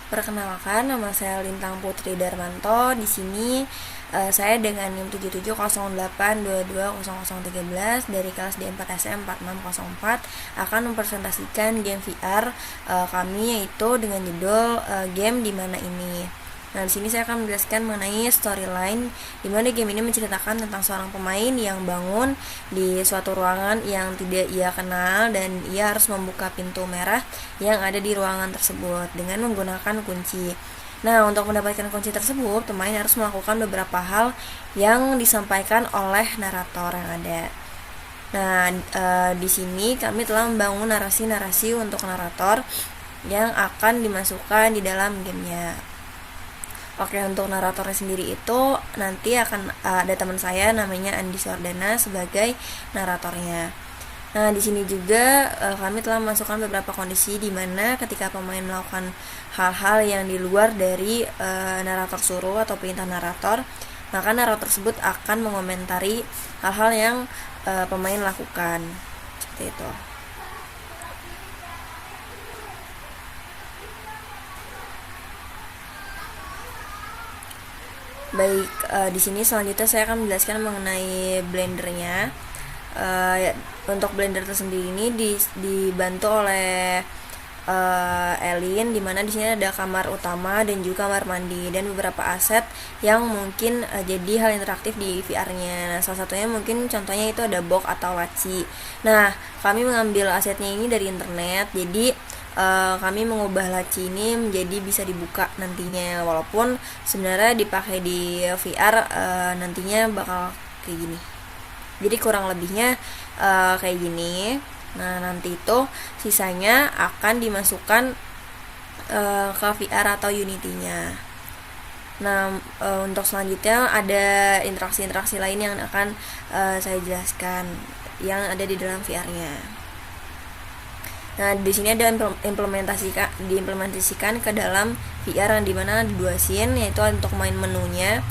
Perkenalkan, nama saya Lintang Putri Darmanto. Di sini saya dengan NIM 7708220013 dari kelas D4SM 4604 akan mempresentasikan game VR kami, yaitu dengan judul game di mana ini. Nah, di sini saya akan menjelaskan mengenai storyline, di mana game ini menceritakan tentang seorang pemain yang bangun di suatu ruangan yang tidak ia kenal dan ia harus membuka pintu merah yang ada di ruangan tersebut dengan menggunakan kunci. Nah, untuk mendapatkan kunci tersebut, pemain harus melakukan beberapa hal yang disampaikan oleh narator yang ada. Nah, di sini kami telah membangun narasi-narasi untuk narator yang akan dimasukkan di dalam gamenya. Oke, untuk naratornya sendiri itu nanti akan ada teman saya namanya Andi Sordana sebagai naratornya. Nah, di sini juga kami telah memasukkan beberapa kondisi di mana ketika pemain melakukan hal-hal yang di luar dari narator suruh atau perintah narator, maka narator tersebut akan mengomentari hal-hal yang pemain lakukan. Seperti itu. Baik, di sini selanjutnya saya akan menjelaskan mengenai blendernya. Untuk blender tersendiri ini dibantu oleh Elin, dimana di sini ada kamar utama dan juga kamar mandi dan beberapa aset yang mungkin jadi hal interaktif di VR-nya. Nah, salah satunya mungkin contohnya itu ada box atau laci. Nah, kami mengambil asetnya ini dari internet, jadi kami mengubah laci ini menjadi bisa dibuka nantinya, walaupun sebenarnya dipakai di VR nantinya bakal kayak gini. Jadi kurang lebihnya kayak gini. Nah, nanti itu sisanya akan dimasukkan ke VR atau Unity-nya. Nah, untuk selanjutnya ada interaksi-interaksi lain yang akan saya jelaskan yang ada di dalam VR-nya. Nah, di sini ada diimplementasikan ke dalam VR yang dimana ada dua scene, yaitu untuk main menunya.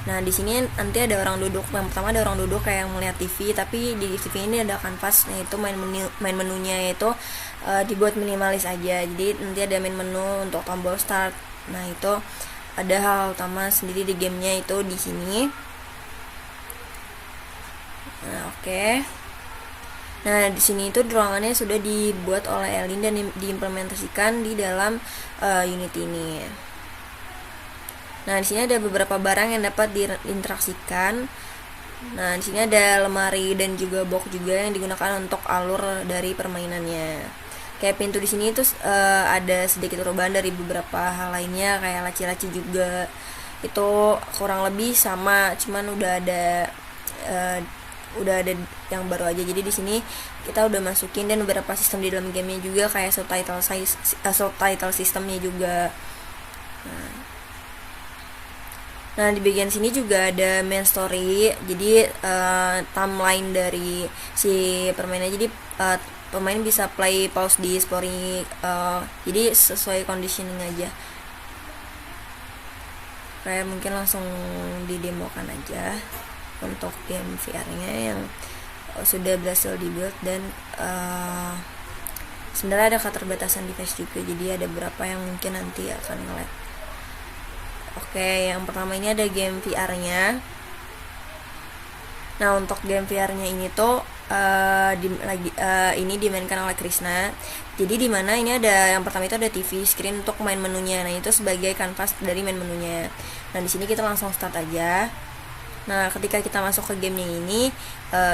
Nah, di sini nanti ada orang duduk. Yang pertama ada orang duduk kayak melihat TV, tapi di TV ini ada kanvas, yaitu main menunya yaitu dibuat minimalis aja. Jadi nanti ada main menu untuk tombol start. Nah, itu ada hal utama sendiri di gamenya itu di sini. Nah, oke. Nah, di sini itu ruangannya sudah dibuat oleh Elin dan diimplementasikan di dalam Unity ini. Nah, di sini ada beberapa barang yang dapat diinteraksikan. Nah, di sini ada lemari dan juga box juga yang digunakan untuk alur dari permainannya. Kayak pintu di sini itu ada sedikit perubahan dari beberapa hal lainnya, kayak laci-laci juga. Itu kurang lebih sama, cuman udah ada yang baru aja. Jadi di sini kita udah masukin dan beberapa sistem di dalam gamenya juga, kayak subtitle sistemnya juga. Nah, di bagian sini juga ada main story. Jadi timeline dari si permainannya. Jadi pemain bisa play pause di story. Jadi sesuai conditioning aja. Kayak mungkin langsung didemokan aja untuk game VR-nya yang sudah berhasil dibuat, dan sebenarnya ada keterbatasan device juga, jadi ada beberapa yang mungkin nanti akan nge-lag. Oke, yang pertama ini ada game VR-nya. Nah, untuk game VR-nya ini tuh ini dimainkan oleh Krishna. Jadi dimana ini ada yang pertama itu ada TV screen untuk main menunya. Nah, itu sebagai kanvas dari main menunya. Nah, di sini kita langsung start aja. Nah, ketika kita masuk ke gamenya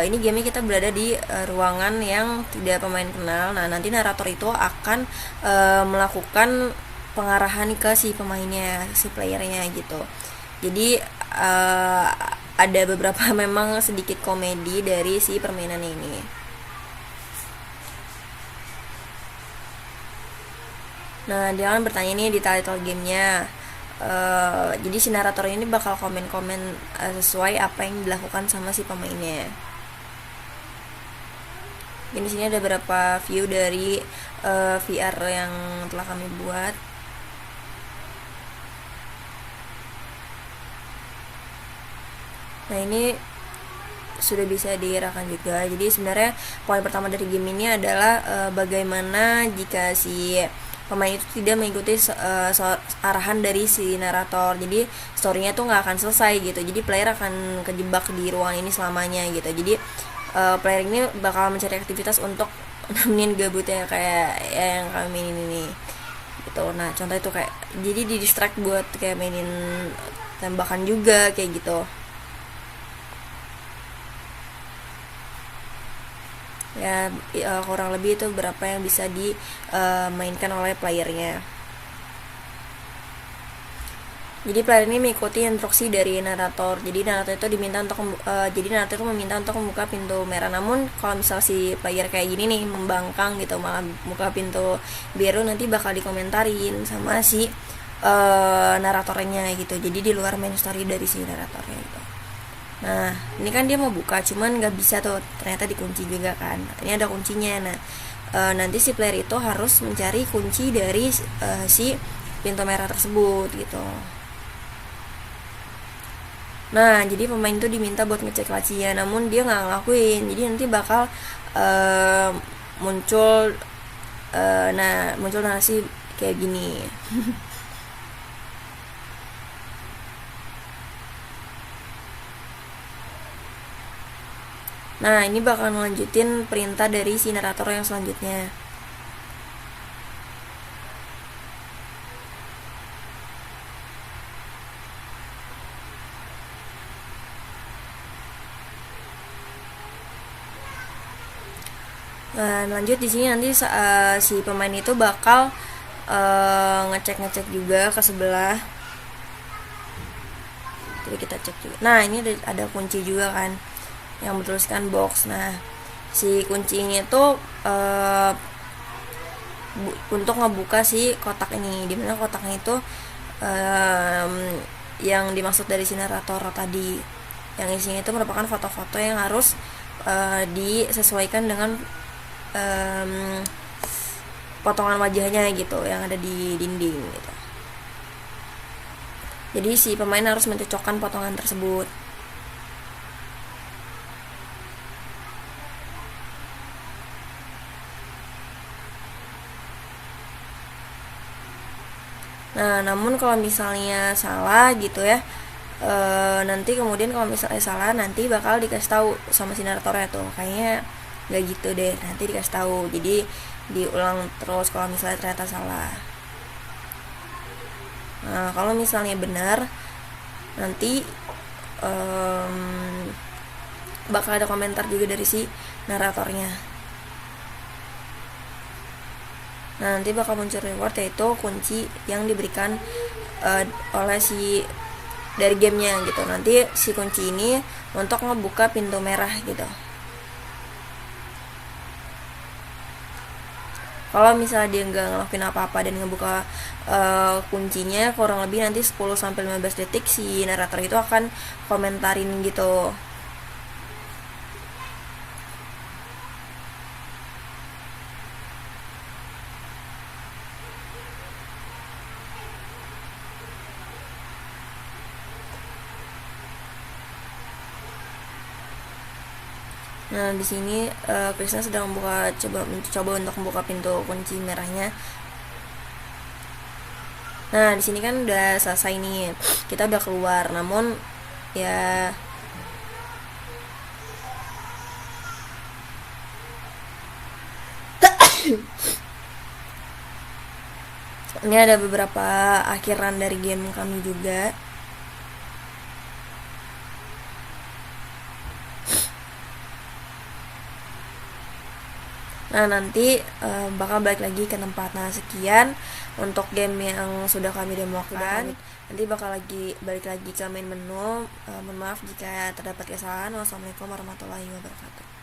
ini gamenya kita berada di ruangan yang tidak pemain kenal. Nah, nanti narator itu akan melakukan pengarahan ke si pemainnya, si playernya gitu. Jadi ada beberapa memang sedikit komedi dari si permainan ini. Nah, dia kan bertanya nih di title gamenya. Jadi si narator ini bakal komen-komen sesuai apa yang dilakukan sama si pemainnya. Dan di sini ada beberapa view dari VR yang telah kami buat. Nah, ini sudah bisa diarahkan juga. Jadi sebenarnya poin pertama dari game ini adalah bagaimana jika si pemain itu tidak mengikuti arahan dari si narator. Jadi storynya tuh nggak akan selesai gitu. Jadi player akan kejebak di ruangan ini selamanya gitu. Jadi player ini bakal mencari aktivitas untuk nemenin gabutnya kayak yang kami mainin ini gitu. Nah contoh itu kayak jadi di distract buat kayak mainin tembakan juga kayak gitu ya. Kurang lebih itu berapa yang bisa dimainkan oleh playernya. Jadi player ini mengikuti instruksi dari narator. Jadi narator itu meminta untuk membuka pintu merah. Namun kalau misal si player kayak gini nih membangkang gitu malah buka pintu biru, nanti bakal dikomentarin sama si naratornya gitu. Jadi di luar main story dari si naratornya gitu. Nah ini kan dia mau buka cuman nggak bisa tuh, ternyata dikunci juga kan. Ini ada kuncinya. Nah nanti si player itu harus mencari kunci dari si pintu merah tersebut gitu. Nah jadi pemain itu diminta buat ngecek lacinya, namun dia nggak ngelakuin. Jadi nanti bakal muncul muncul narasi kayak gini. Nah ini bakal melanjutin perintah dari si narator yang selanjutnya. Lanjut di sini nanti si pemain itu bakal ngecek juga ke sebelah. Jadi kita cek juga. Nah ini ada kunci juga kan yang bertuliskan box. Nah si kunci ini tuh untuk ngebuka si kotak ini, dimana kotaknya itu yang dimaksud dari si narator tadi, yang isinya itu merupakan foto-foto yang harus disesuaikan dengan potongan wajahnya gitu yang ada di dinding gitu. Jadi si pemain harus mencocokkan potongan tersebut. Nah namun kalau misalnya salah gitu ya, nanti kemudian kalau misalnya salah nanti bakal dikasih tahu sama si naratornya tuh, kayaknya nggak gitu deh, nanti dikasih tahu. Jadi diulang terus kalau misalnya ternyata salah. Nah kalau misalnya benar nanti bakal ada komentar juga dari si naratornya. Nah nanti bakal muncul reward, yaitu kunci yang diberikan oleh si dari gamenya gitu. Nanti si kunci ini untuk ngebuka pintu merah gitu. Kalau misalnya dia nggak ngelakuin apa-apa dan ngebuka kuncinya, kurang lebih nanti 10-15 detik si narator itu akan komentarin gitu. Nah di sini Krisna sedang mencoba untuk membuka pintu kunci merahnya. Nah di sini kan udah selesai nih, kita udah keluar. Namun ya ini ada beberapa akhiran dari game kami juga. Nah nanti bakal balik lagi ke tempat. Nah sekian untuk game yang sudah kami demokan. Nanti bakal balik lagi ke main menu. Mohon maaf jika terdapat kesalahan. Wassalamualaikum warahmatullahi wabarakatuh.